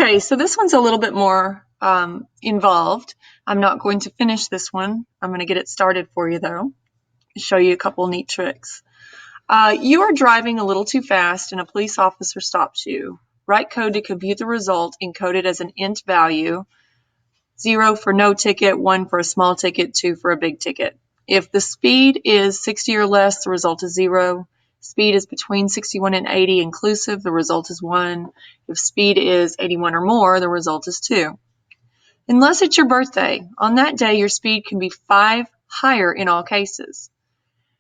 Okay, so this one's a little bit more involved. I'm not going to finish this one. I'm going to get it started for you, though. Show you a couple neat tricks. You are driving a little too fast and a police officer stops you. Write code to compute the result encoded as an int value, 0 for no ticket, 1 for a small ticket, 2 for a big ticket. If the speed is 60 or less, the result is 0. Speed is between 61 and 80 inclusive, the result is 1. If speed is 81 or more, the result is 2. Unless it's your birthday, on that day your speed can be 5 higher in all cases.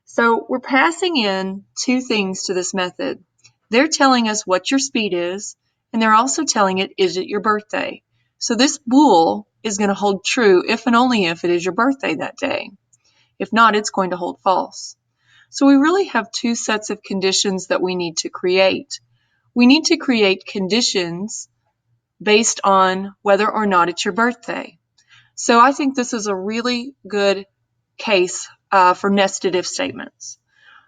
So we're passing in two things to this method. They're telling us what your speed is, and they're also telling it, is it your birthday? So this bool is going to hold true if and only if it is your birthday that day. If not, it's going to hold false. So we really have two sets of conditions that we need to create. We need to create conditions based on whether or not it's your birthday. So I think this is a really good case for nested if statements.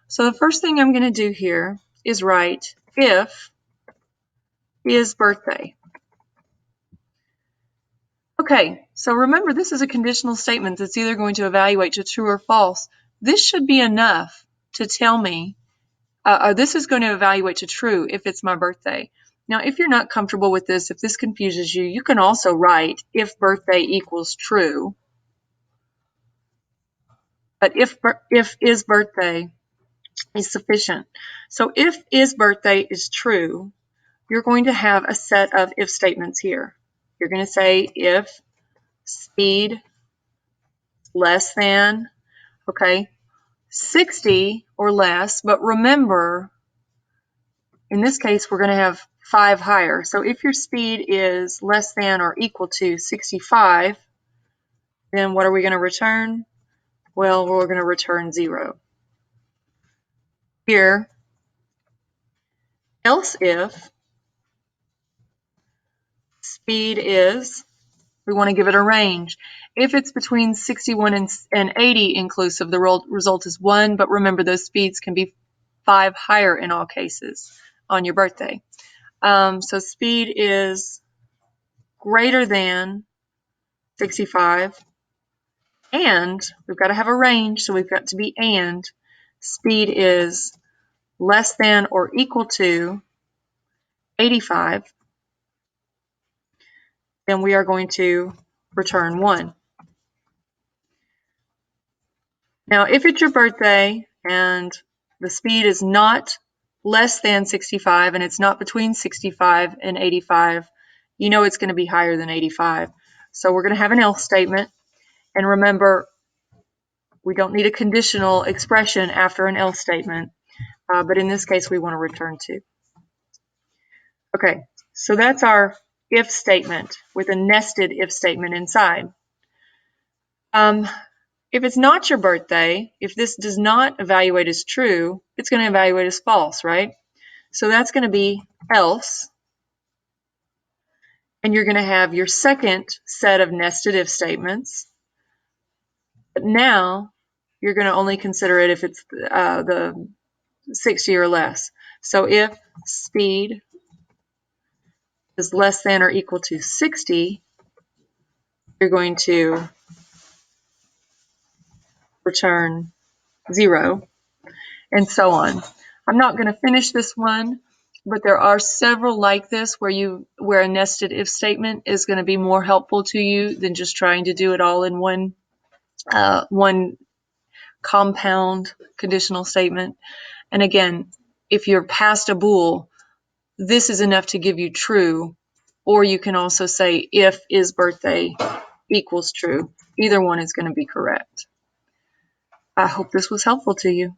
So the first thing I'm going to do here is write if is birthday. Okay, so remember this is a conditional statement that's either going to evaluate to true or false. This should be enough to tell me, or this is going to evaluate to true if it's my birthday. Now, if you're not comfortable with this, if this confuses you, you can also write if birthday equals true. But if is birthday is sufficient. So if is birthday is true, you're going to have a set of if statements here. You're going to say if speed less than, okay, 60 or less, but remember, in this case, we're going to have 5 higher. So if your speed is less than or equal to 65, then what are we going to return? Well, we're going to return 0. Here, else if speed is, we want to give it a range. If it's between 61 and 80 inclusive, the result is 1, but remember those speeds can be 5 higher in all cases on your birthday. So speed is greater than 65, and we've got to have a range, so we've got to be and. Speed is less than or equal to 85, then we are going to return 1. Now, if it's your birthday and the speed is not less than 65 and it's not between 65 and 85, you know it's going to be higher than 85. So we're going to have an else statement. And remember, we don't need a conditional expression after an else statement, but in this case, we want to return 2. Okay, so that's our if statement with a nested if statement inside. If it's not your birthday, if this does not evaluate as true, it's going to evaluate as false, right? So that's going to be else. And you're going to have your second set of nested if statements. But now you're going to only consider it if it's the 60 or less. So if speed is less than or equal to 60, you're going to return 0, and so on. I'm not going to finish this one, but there are several like this where a nested if statement is going to be more helpful to you than just trying to do it all in one compound conditional statement. And again, if you're past a bool, this is enough to give you true, or you can also say if is birthday equals true. Either one is going to be correct. I hope this was helpful to you.